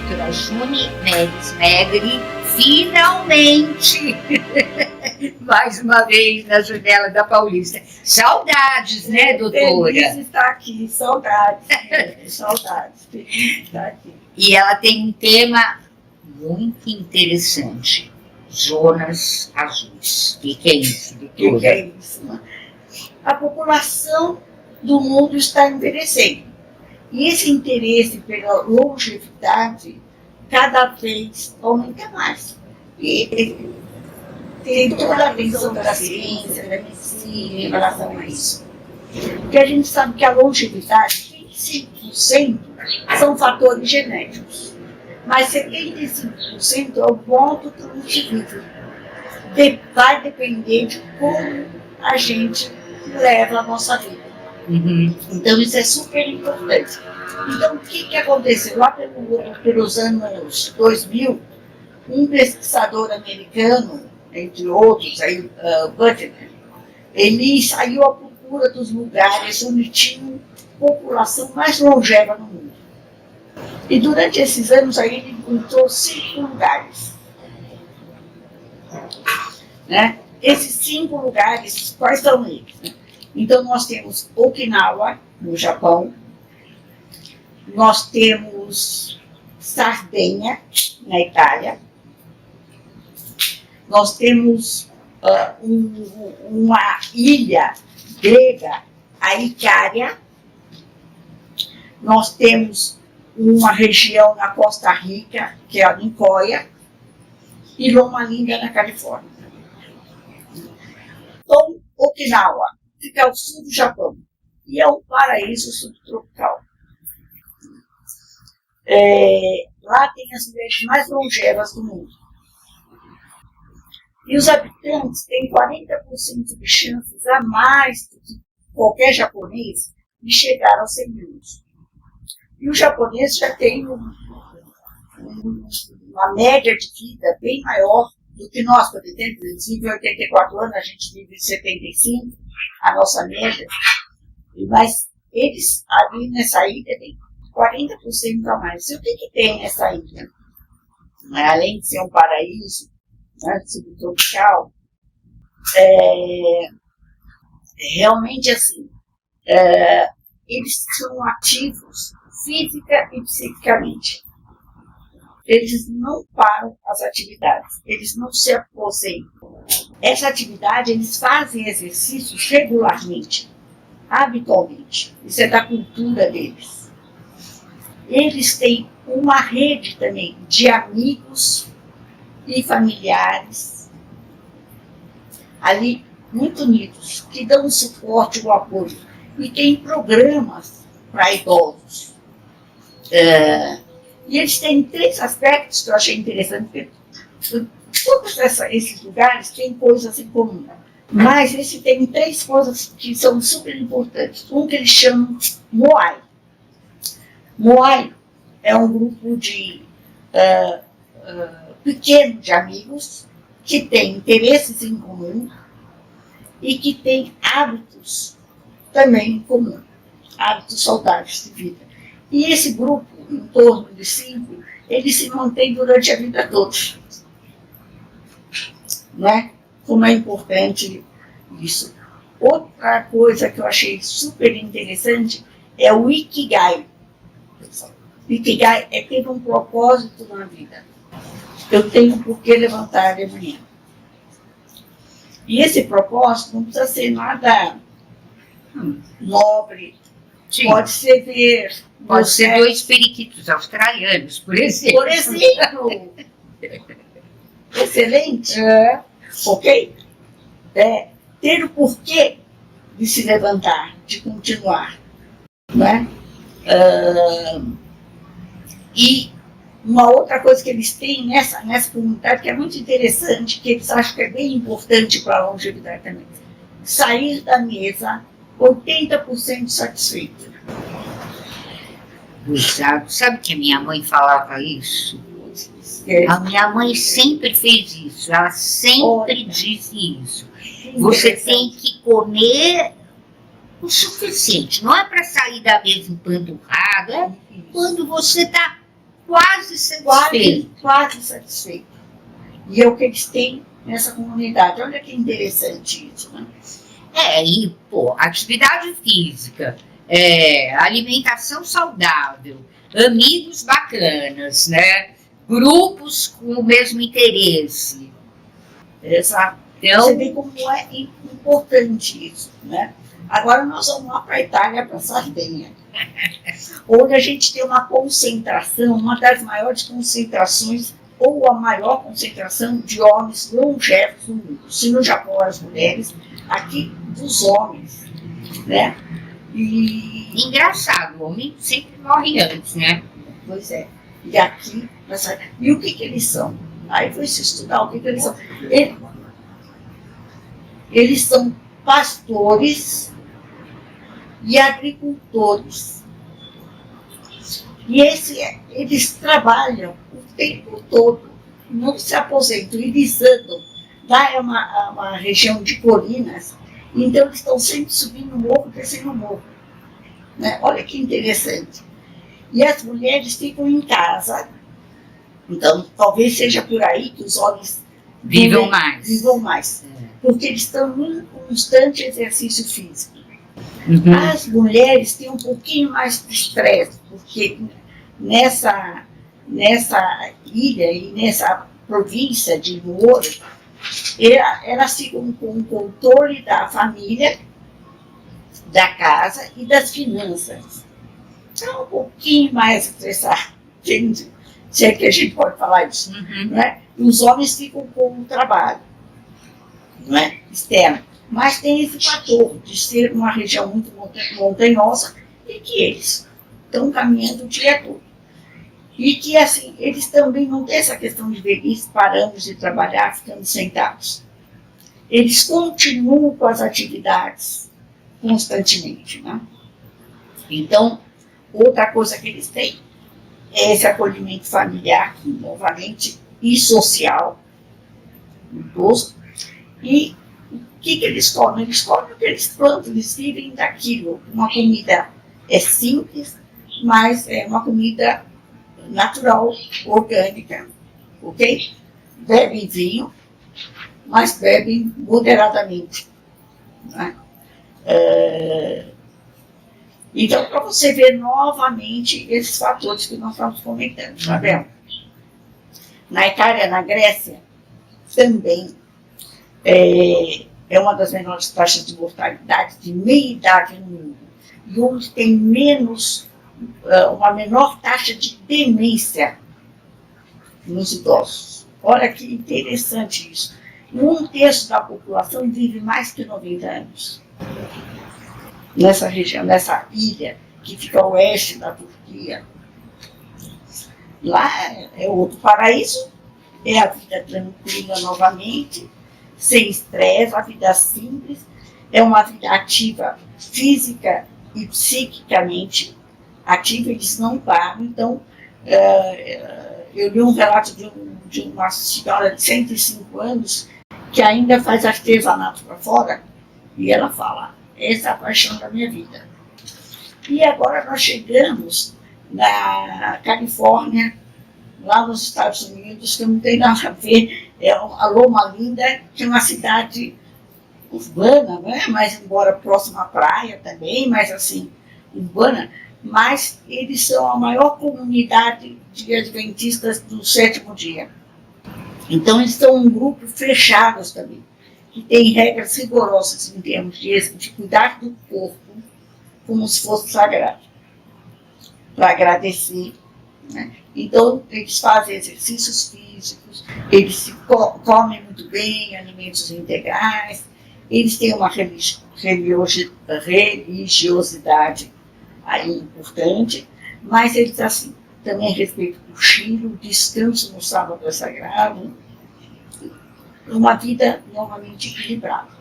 doutora Juni Meires Megri, finalmente, mais uma vez na janela da Paulista. Saudades, né, doutora? Feliz de estar aqui, saudades, saudades, feliz de estar aqui. E ela tem um tema muito interessante, zonas azuis. O que é isso, doutora? O que é isso? A população do mundo está envelhecendo. E esse interesse pela longevidade cada vez aumenta mais. E tem toda a atenção da ciência, da medicina em relação a isso. Porque a gente sabe que a longevidade, 25% são fatores genéticos, mas 75% é o modo como se vive. Vai depender de como a gente leva a nossa vida. Então isso é super importante. Então o que aconteceu? Lá pelos anos 2000, um pesquisador americano, entre outros, Butler, ele saiu à procura dos lugares onde tinha população mais longeva no mundo. E durante esses anos aí ele encontrou 5 lugares. Né? Esses 5 lugares, quais são eles? Né? Então, nós temos Okinawa, no Japão, nós temos Sardenha, na Itália, nós temos uma ilha grega, a Icária, nós temos uma região na Costa Rica, que é a Nicoya, e Loma Linda, na Califórnia. Então, Okinawa fica ao sul do Japão e é um paraíso subtropical. Lá tem as mulheres mais longevas do mundo. E os habitantes têm 40% de chances a mais do que qualquer japonês de chegar aos 100 anos. E o japonês já tem uma média de vida bem maior do que nós, por exemplo. Eles vivem 84 anos, a gente vive 75, a nossa média. Mas eles, ali nessa ilha, têm 40% a mais. E o que tem nessa ilha? Além de ser um paraíso, né, subtropical, realmente assim, eles são ativos física e psiquicamente. Eles não param as atividades, eles não se aposentam. Essa atividade, eles fazem exercícios regularmente, habitualmente. Isso é da cultura deles. Eles têm uma rede também de amigos e familiares ali muito unidos, que dão o suporte e o apoio. E tem programas para idosos. E eles têm 3 aspectos que eu achei interessante, porque todos esses lugares têm coisas em comum, mas esse tem 3 coisas que são super importantes. Um que eles chamam Moai. Moai é um grupo de pequeno de amigos que têm interesses em comum e que têm hábitos também em comum, hábitos saudáveis de vida. E esse grupo, em torno de 5, ele se mantém durante a vida toda. Né? Como é importante isso. Outra coisa que eu achei super interessante é o Ikigai. O Ikigai é ter um propósito na vida. Eu tenho por que levantar de manhã. E esse propósito não precisa ser nada nobre. Sim. Pode ser ver. Pode ser 2 periquitos australianos, por exemplo. Por exemplo. Excelente. Ok? Ter o porquê de se levantar, de continuar. Né? E uma outra coisa que eles têm nessa comunidade, que é muito interessante, que eles acham que é bem importante para a longevidade também. Sair da mesa 80% satisfeito. Exato. Sabe que a minha mãe falava isso? A minha mãe sempre fez isso, ela sempre disse isso. Você tem que comer o suficiente, não é para sair da mesa empanturrada, quando você está quase satisfeito. Quase satisfeito. E é o que eles têm nessa comunidade. Olha que interessante isso, né? E, atividade física, alimentação saudável, amigos bacanas, né? Grupos com o mesmo interesse. Exato. Então, você vê como é importante isso, né? Agora nós vamos lá para a Itália, para a Sardenha, onde a gente tem uma concentração, uma das maiores concentrações, ou a maior concentração de homens longevos no mundo. Se no Japão as mulheres, aqui dos homens, né? E engraçado, o homem sempre morre antes, né? pois é. E aqui, e o que eles são? Aí foi se estudar o que eles são. Eles são pastores e agricultores. E eles trabalham o tempo todo, não se aposentam, eles andam. Lá é uma região de colinas, então eles estão sempre subindo o morro, descendo o morro. Né? Olha que interessante. E as mulheres ficam em casa, então talvez seja por aí que os homens vivam mais. Porque eles estão em constante exercício físico. Uhum. As mulheres têm um pouquinho mais de estresse, porque nessa ilha e nessa província de Nuoro, elas ficam com o controle da família, da casa e das finanças. Então, um pouquinho mais estressado, se é que a gente pode falar isso. Uhum. Né? Os homens ficam com o trabalho, né? Externo. Mas tem esse fator de ser uma região muito montanhosa e que eles estão caminhando o dia todo. E que, assim, eles também não têm essa questão de velhice, paramos de trabalhar, ficando sentados. Eles continuam com as atividades constantemente, né? Então, outra coisa que eles têm é esse acolhimento familiar, novamente, e social, idoso. E o que eles comem? Eles comem o que eles plantam, eles vivem daquilo. Uma comida simples, mas é uma comida natural, orgânica, ok? Bebem vinho, mas bebem moderadamente. Né? Então, para você ver novamente esses fatores que nós estamos comentando, tá vendo? Na Itália, na Grécia, também é uma das menores taxas de mortalidade de meia-idade no mundo. E onde tem uma menor taxa de demência nos idosos. Olha que interessante isso. 1/3 da população vive mais que 90 anos. Nessa região, nessa ilha que fica a oeste da Turquia. Lá é outro paraíso, é a vida tranquila novamente, sem estresse, a vida simples, é uma vida ativa física e psiquicamente ativa, eles não param. Então, eu li um relato de uma senhora de 105 anos que ainda faz artesanato para fora, e ela fala, essa é a paixão da minha vida. E agora nós chegamos na Califórnia, lá nos Estados Unidos, que não tem nada a ver, é a Loma Linda, que é uma cidade urbana, né? Mas embora próxima à praia também, mas assim, urbana, mas eles são a maior comunidade de adventistas do 7º dia. Então eles são um grupo fechados também, que tem regras rigorosas em termos de cuidar do corpo como se fosse sagrado, para agradecer. Né? Então, eles fazem exercícios físicos, eles comem muito bem, alimentos integrais, eles têm uma religiosidade aí importante, mas eles assim, também respeitam o cochilo, o descanso no sábado é sagrado, uma vida novamente equilibrada.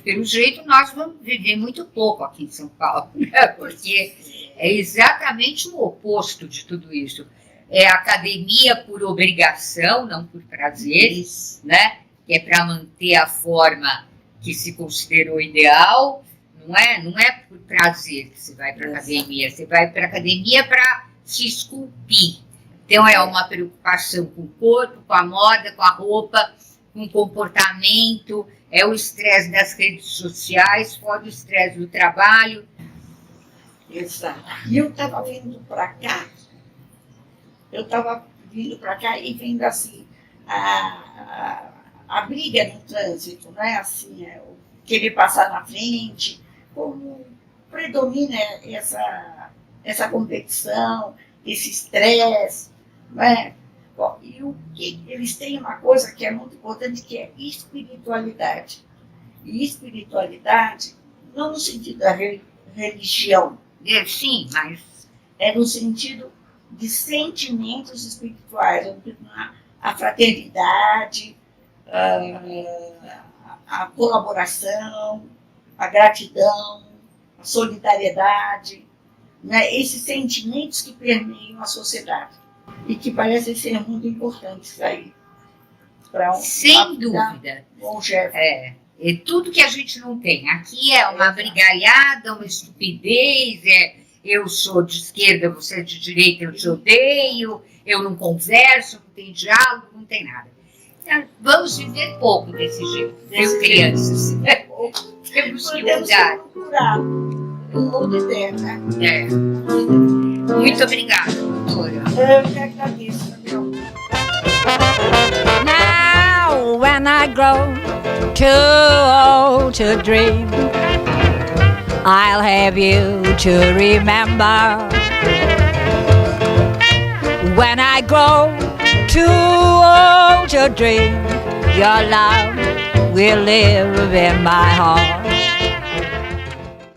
Pelo jeito, nós vamos viver muito pouco aqui em São Paulo, né? Porque é exatamente o oposto de tudo isso. É academia por obrigação, não por prazer, né? Que é para manter a forma que se considerou ideal. Não é por prazer que você vai para a academia, você vai para a academia para se esculpir, Então é uma preocupação com o corpo, com a moda, com a roupa, com o comportamento, é o estresse das redes sociais, fora o estresse do trabalho. Exato. E eu estava vindo para cá, e vendo assim, a briga no trânsito, né? Assim, o querer passar na frente, como predomina essa competição, esse estresse, né? Bom, e eles têm uma coisa que é muito importante, que é espiritualidade. E espiritualidade, não no sentido da religião. Sim, mas é no sentido de sentimentos espirituais, a fraternidade, a colaboração, a gratidão, a solidariedade, né? Esses sentimentos que permeiam a sociedade e que parecem ser muito importantes aí para sem dúvida. Longeva. É tudo que a gente não tem. Aqui é uma brigalhada, uma estupidez, eu sou de esquerda, você é de direita, eu te odeio, eu não converso, não tem diálogo, não tem nada. Então, vamos viver pouco desse jeito, crianças. Temos que mudar. Um mundo eterno, né? Muito obrigada, doutora. Eu que agradeço, meu. Now when I grow too old to dream, I'll have you to remember. When I grow too old to dream, your love will live in my heart.